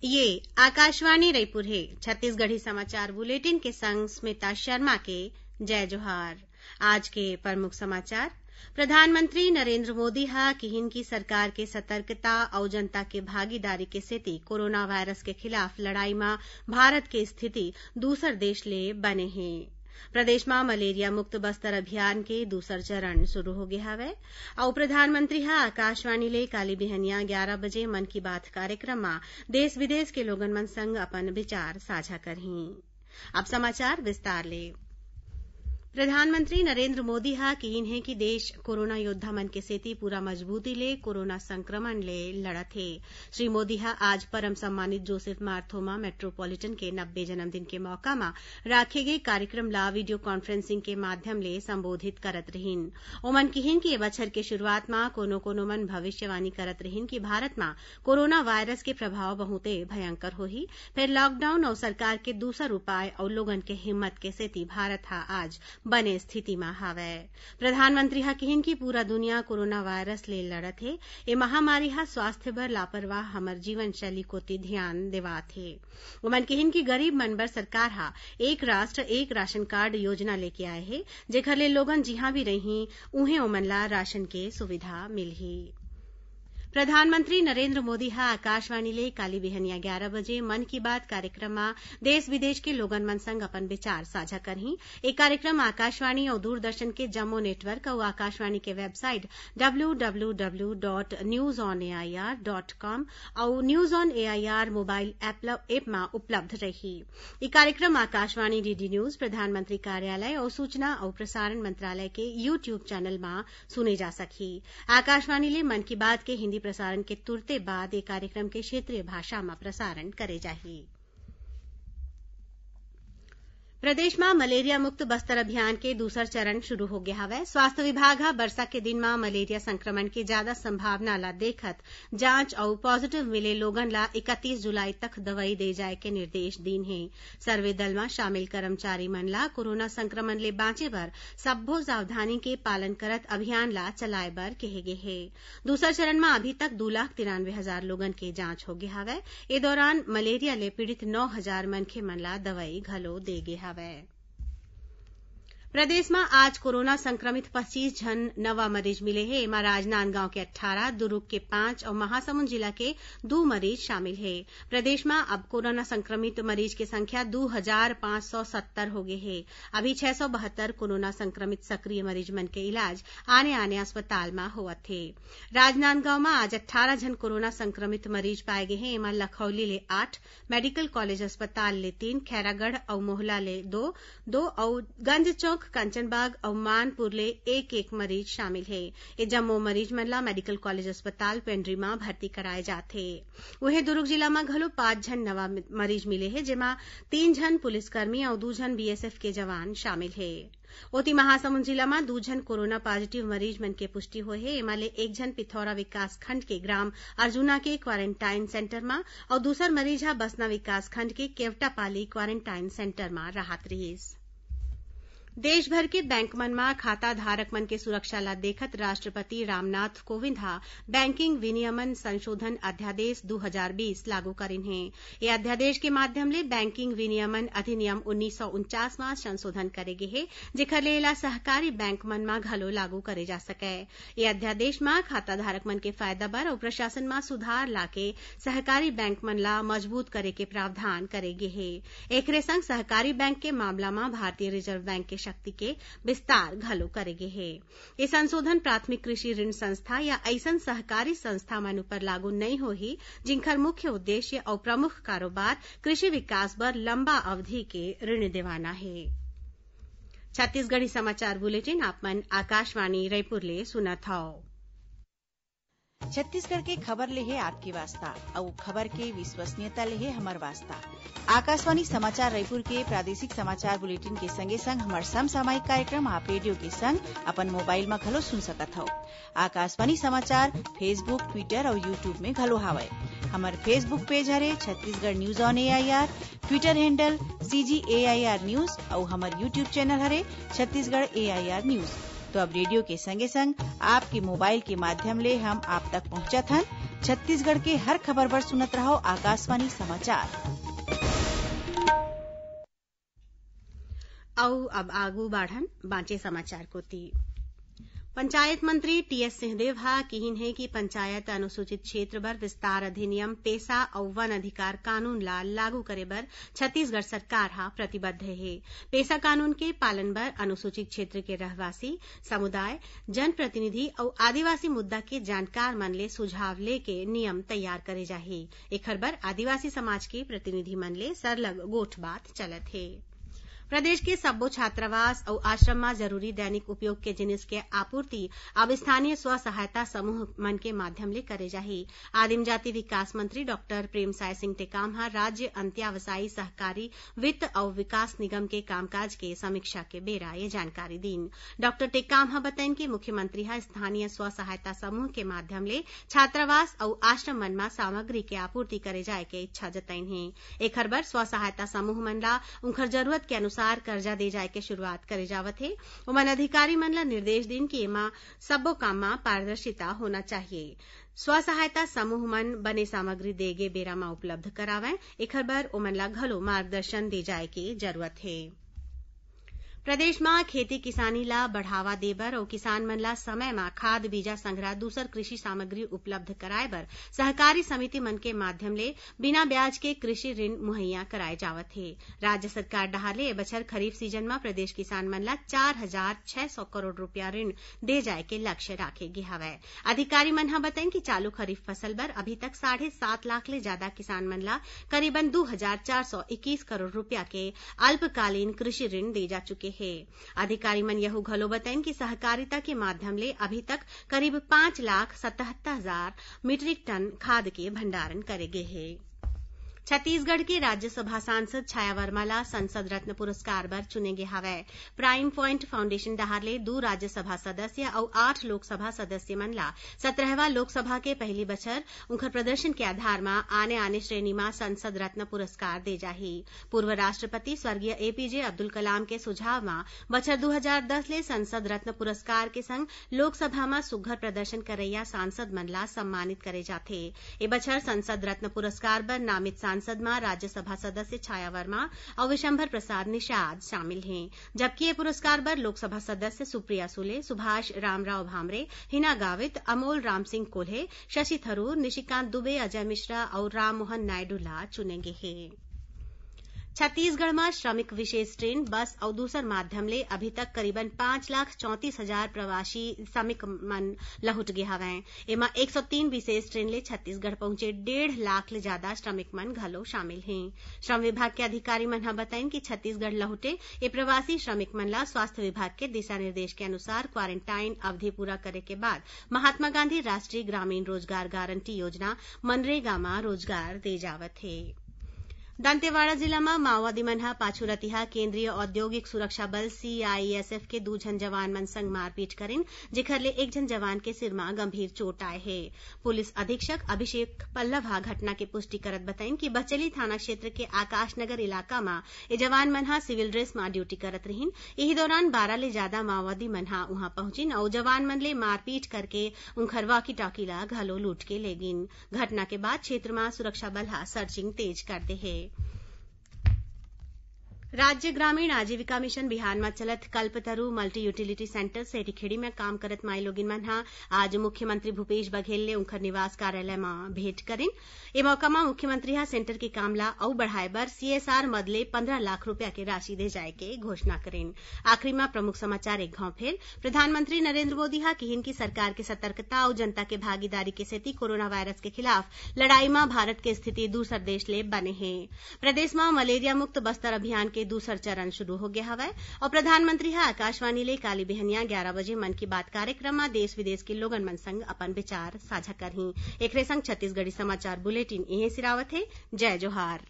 ये आकाशवाणी रायपुर है। छत्तीसगढ़ी समाचार बुलेटिन के संग स्मिता शर्मा के जय जोहार। आज के प्रमुख समाचार। प्रधानमंत्री नरेंद्र मोदी हा किहिन की सरकार के सतर्कता और जनता के भागीदारी के सेती कोरोना वायरस के खिलाफ लड़ाई में भारत के स्थिति दूसर देश ले बने हैं। प्रदेश में मलेरिया मुक्त बस्तर अभियान के दूसर चरण शुरू हो गया हवै और प्रधानमंत्री हा आकाशवाणी ले काली बिहनिया 11 बजे मन की बात कार्यक्रम में देश विदेश के लोगन मन संग अपन विचार साझा करही। अब समाचार विस्तार ले। प्रधानमंत्री नरेंद्र मोदी हा किहिन है कि देश कोरोना योद्धा मन के सेती पूरा मजबूती ले कोरोना संक्रमण ले लड़त है। श्री मोदी हा आज परम सम्मानित जोसेफ मार्थोमा मेट्रोपॉलिटन के 90 जन्मदिन के मौका में राखे गए कार्यक्रम ला वीडियो कॉन्फ्रेंसिंग के माध्यम ले संबोधित करत रहिन। ओमन किहिन कि ये बछर के शुरुआत में कोनो मन भविष्यवाणी करत रहिन कि भारत में कोरोना वायरस के प्रभाव बहुते भयंकर होही, फिर लॉकडाउन और सरकार के दूसर उपाय और लोगन के हिम्मत के सेती भारत हा आज बने स्थिति में हावै। प्रधानमंत्री हा किहिन कि पूरा दुनिया कोरोना वायरस ले लड़त है। ये महामारी हा स्वास्थ्य बर लापरवाह हमर जीवन शैली कोती ध्यान देवात है। ओमन किहिन कि गरीब मन बर सरकार हा एक राष्ट्र एक राशन कार्ड योजना लेके आए है, जेखर ले लोगन जिहां भी रही उहें ओमन ला राशन के सुविधा मिलही। प्रधानमंत्री नरेंद्र मोदी हा आकाशवाणी ले काली बिहनिया 11 बजे मन की बात कार्यक्रम में देश विदेश के लोगन मन संग अपन विचार साझा करही। एक कार्यक्रम आकाशवाणी और दूरदर्शन के जम्मू नेटवर्क और आकाशवाणी के वेबसाइट www.newsonair.com और news on AIR mobile app में उपलब्ध रही। ये कार्यक्रम आकाशवाणी डीडी न्यूज, प्रधानमंत्री कार्यालय और सूचना और प्रसारण मंत्रालय के यूट्यूब चैनल में सुने जा सकी। आकाशवाणी ले मन की बात के हिंदी प्रसारण के तुरते बाद ये कार्यक्रम के क्षेत्रीय भाषा में प्रसारण करे जाही। प्रदेश में मलेरिया मुक्त बस्तर अभियान के दूसर चरण शुरू हो गया हवै। स्वास्थ्य विभाग हा वर्षा के दिन में मलेरिया संक्रमण के ज्यादा संभावना ला देखत जांच और पॉजिटिव मिले लोगन ला 31 जुलाई तक दवाई दे जाए के निर्देश दीन है। सर्वे दल में शामिल कर्मचारी मन ला कोरोना संक्रमण ले बांचे बर सब्बो सावधानी के पालन करत अभियान ला चलाए बर कहे गे है। दूसर चरण में अभी तक 2,93,000 लोगन के जांच हो गया हवै। ए दौरान मलेरिया ले पीड़ित 9,000 मनखे मन ला दवाई घलो दे गे हवै। प्रदेश में आज कोरोना संक्रमित 25 जन नवा मरीज मिले हैं। इमा राजनांदगांव के 18, दुर्ग के 5 और महासमुंद जिला के 2 मरीज शामिल है। प्रदेश में अब कोरोना संक्रमित मरीज की संख्या 2,570 हो गई है। अभी 672 कोरोना संक्रमित सक्रिय मरीज मन के इलाज आने अस्पताल में होवत थे। राजनांदगांव में आज 18 जन कोरोना संक्रमित मरीज पाए गए हैं। इमा लखौली ले 8, मेडिकल कॉलेज अस्पताल ले 3, खैरागढ़ और मोहला ले 2 और गंज चौक, कंचनबाग और मानपुर ले 1 मरीज शामिल है। ये जम्मो मरीज मन ला मेडिकल कॉलेज अस्पताल पेंड्री में भर्ती कराए जाथे। वहीं दुर्ग जिला में घलो 5 जन नवा मरीज मिले हैं, जेमा 3 जन पुलिसकर्मी और 2 जन बीएसएफ के जवान शामिल है। ओती महासमुंद जिला में 2 जन कोरोना पॉजिटिव मरीज मन के पुष्टि हुई है। एमा ले 1 जन पिथौरा विकास खंड के ग्राम अर्जुना के क्वारंटाइन सेंटर में और दूसर मरीज हा बसना विकास खंड के केवटापाली क्वारंटाइन सेंटर में राहत रहीस। देश भर के बैंक मन में खाता धारक मन के सुरक्षा ला देखत राष्ट्रपति रामनाथ कोविंद हा बैंकिंग विनियमन संशोधन अध्यादेश 2020 लागू करिन है। ये अध्यादेश के माध्यम ले बैंकिंग विनियमन अधिनियम 1949 में संशोधन करे गे है, जेखर ले एला सहकारी बैंक मन में घलो लागू करे जा सके। ये अध्यादेश में खाता धारक मन के फायदा बर और प्रशासन में सुधार लाके सहकारी बैंक मन ला मजबूत करे के प्रावधान करे गे है। एकरे संग सहकारी बैंक के मामला में भारतीय रिजर्व बैंक के शक्ति के विस्तार घलो करेगे है। ये संशोधन प्राथमिक कृषि ऋण संस्था या ऐसन सहकारी संस्था मन ऊपर लागू नहीं होही जिनकर मुख्य उद्देश्य और प्रमुख कारोबार कृषि विकास बर लंबा अवधि के ऋण देवाना है। छत्तीसगढ़ी समाचार बुलेटिन आप मन आकाशवाणी रायपुर ले सुनत हव। छत्तीसगढ़ के खबर ले है आपकी वास्ता और खबर के विश्वसनीयता ले है हमार वास्ता। आकाशवाणी समाचार रायपुर के प्रादेशिक समाचार बुलेटिन के संगे संग हमार समसामयिक कार्यक्रम आप रेडियो के संग अपन मोबाइल में घलो सुन सकत हो। आकाशवाणी समाचार फेसबुक, ट्विटर और यूट्यूब में घलो हावय। हमार फेसबुक पेज हरे Chhattisgarh news on AIR, Twitter handle CGAIR news और हमार यूट्यूब चैनल हरे छत्तीसगढ़ AIR न्यूज। तो अब रेडियो के संगे संग आपके मोबाइल के माध्यम ले हम आप तक पहुंचत हन। छत्तीसगढ़ के हर खबर पर सुनत रहो आकाशवाणी समाचार। औ अब आगू बाढ़न बांचे समाचार कोती। पंचायत मंत्री टीएस सिंहदेव हा किहिन हे कि पंचायत अनुसूचित क्षेत्र बर विस्तार अधिनियम पेसा अउ वन अधिकार कानून ला लागू करे बर छत्तीसगढ़ सरकार हा प्रतिबद्ध हे। पेसा कानून के पालन बर अनुसूचित क्षेत्र के रहवासी समुदाय जनप्रतिनिधि अउ आदिवासी मुद्दा के जानकार मन ले सुझाव लेके नियम तैयार करे जाही। एखर बर आदिवासी समाज के प्रतिनिधि मन ले सरलग गोठबात चलत हे। प्रदेश के सब्बो छात्रावास और आश्रम में जरूरी दैनिक उपयोग के जिनिस के आपूर्ति अब स्थानीय स्व सहायता समूह मन के माध्यम ले करे जाही। आदिम जाति विकास मंत्री डॉक्टर प्रेमसाय सिंह टेकाम हा राज्य अंत्यावसायी सहकारी वित्त और विकास निगम के कामकाज के समीक्षा के बेरा ये जानकारी दीन। डॉक्टर टेकाम हा बताइन कि मुख्यमंत्री हा स्थानीय स्व सहायता समूह के माध्यम ले छात्रावास और आश्रम मन में सामग्री के आपूर्ति करे जाए के इच्छा जताइन हे। एखर बर स्व सहायता समूह मन ला उनकर जरूरत के अनुसार कर्जा दे जाए के शुरुआत करे जावत हे। उमन अधिकारी मन ला निर्देश दिन कि एमा सब्बो काम में पारदर्शिता होना चाहिए। स्व सहायता समूह मन बने सामग्री देगे बेरा में उपलब्ध करावें। एखर बर ओमन ला घलो मार्गदर्शन दे जाए के जरूरत हे। प्रदेश में खेती किसानी ला बढ़ावा देबर और किसान मन ला समय में खाद बीजा संग्रह दूसर कृषि सामग्री उपलब्ध कराए बर सहकारी समिति मन के माध्यम ले बिना ब्याज के कृषि ऋण मुहैया कराए जावत हे। राज्य सरकार डहार ले बछर खरीफ सीजन में प्रदेश किसान मन ला 4,600 करोड़ रुपया ऋण दे जाए के लक्ष्य राखे गे हवय। अधिकारी मन हा बताइन कि चालू खरीफ फसल बर अभी तक 7.5 लाख ले ज्यादा किसान मन ला करीबन 2,421 करोड़ रुपया के अल्पकालीन कृषि ऋण दे जा चुके हे। अधिकारी मन यहू घलो बताइन कि सहकारिता के माध्यम ले अभी तक करीब 5,77,000 मीट्रिक टन खाद के भंडारण करे गे हे। छत्तीसगढ़ के राज्यसभा सांसद छाया वर्मा ला संसद रत्न पुरस्कार बर चुने गे हवय। प्राइम पॉइंट फाउंडेशन डहार ले 2 राज्यसभा सदस्य और 8 लोकसभा सदस्य मन ला 17वां लोकसभा के पहली बछर उनकर प्रदर्शन के आधार में आने आने श्रेणी में संसद रत्न पुरस्कार दे जाही। पूर्व राष्ट्रपति स्वर्गीय एपीजे अब्दुल कलाम के सुझाव में बछर 2010 ले संसद रत्न पुरस्कार के संग लोकसभा में सुघ्घर प्रदर्शन करैया सांसद मन ला सम्मानित करे जाथे। ए बछर संसद रत्न पुरस्कार बर नामित सांसद में राज्यसभा सदस्य छाया वर्मा और विशंभर प्रसाद निषाद शामिल हैं, जबकि ये पुरस्कार पर लोकसभा सदस्य सुप्रिया सुले, सुभाष रामराव भामरे, हिना गावित, अमोल राम सिंह कोल्हे, शशि थरूर, निशिकांत दुबे, अजय मिश्रा और राम मोहन नायडू ला चुनेंगे हैं। छत्तीसगढ़ में श्रमिक विशेष ट्रेन बस और दूसर माध्यम ले अभी तक करीबन 5,34,000 प्रवासी श्रमिक मन लहुट गे हवैं। एमा 103 विशेष ट्रेन ले छत्तीसगढ़ पहुंचे 1.5 लाख ले ज्यादा श्रमिक मन घलो शामिल हैं। श्रम विभाग के अधिकारी मन हा बताइन कि छत्तीसगढ़ लहुटे ये प्रवासी श्रमिक मन ला स्वास्थ्य विभाग के दिशा निर्देश के अनुसार क्वारेंटाइन अवधि पूरा करे के बाद महात्मा गांधी राष्ट्रीय ग्रामीण रोजगार गारंटी योजना मनरेगा में रोजगार दे जावत हे। दंतेवाड़ा जिला में माओवादी मन हा पाछू रतिहा केंद्रीय औद्योगिक सुरक्षा बल सीआईएसएफ के 2 झन जवान मन संग मारपीट करिन, जेखर ले 1 झन जवान के सिर में गंभीर चोट आए हे। पुलिस अधीक्षक अभिषेक पल्लव हा घटना के पुष्टि करत बताइन कि बचेली थाना क्षेत्र के आकाशनगर इलाका में ये जवान मन हा सिविल ड्रेस में ड्यूटी करत रहिन। यही दौरान 12 ले ज्यादा माओवादी मन हा वहां पहुंचिन और जवान मन ले मारपीट करके उनकर वाकी टाकी ला घलो लूट के ले गिन। घटना के बाद क्षेत्र में सुरक्षा बल हा सर्चिंग तेज कर दे हे। राज्य ग्रामीण आजीविका मिशन बिहान में चलत कल्पतरू मल्टी यूटिलिटी सेंटर सेठीखेड़ी में काम करत माई लोगिन मन हा आज मुख्यमंत्री भूपेश बघेल ले उनकर निवास कार्यालय में भेंट करिन। ए मौका में मुख्यमंत्री हा सेंटर के काम ला अउ बढ़ाए बर सीएसआर मदले 15 लाख रुपया के राशि दे जाए के घोषणा करिन। आखिरी में प्रमुख समाचार एक घाव फेर प्रधानमंत्री नरेंद्र मोदी हा किहिन की सरकार के सतर्कता और जनता के भागीदारी के सेती कोरोना वायरस के खिलाफ लड़ाई में भारत के स्थिति दूसर देश ले बने हैं। प्रदेश में मलेरिया मुक्त बस्तर अभियान के दूसर चरण शुरू हो गया हवै और प्रधानमंत्री हा आकाशवाणी ले काली बिहनिया 11 बजे मन की बात कार्यक्रम में देश विदेश के लोगन मन संग अपन विचार साझा करही। एकरे संग छत्तीसगढ़ी समाचार बुलेटिन इहे सिरावत है। जय जोहार।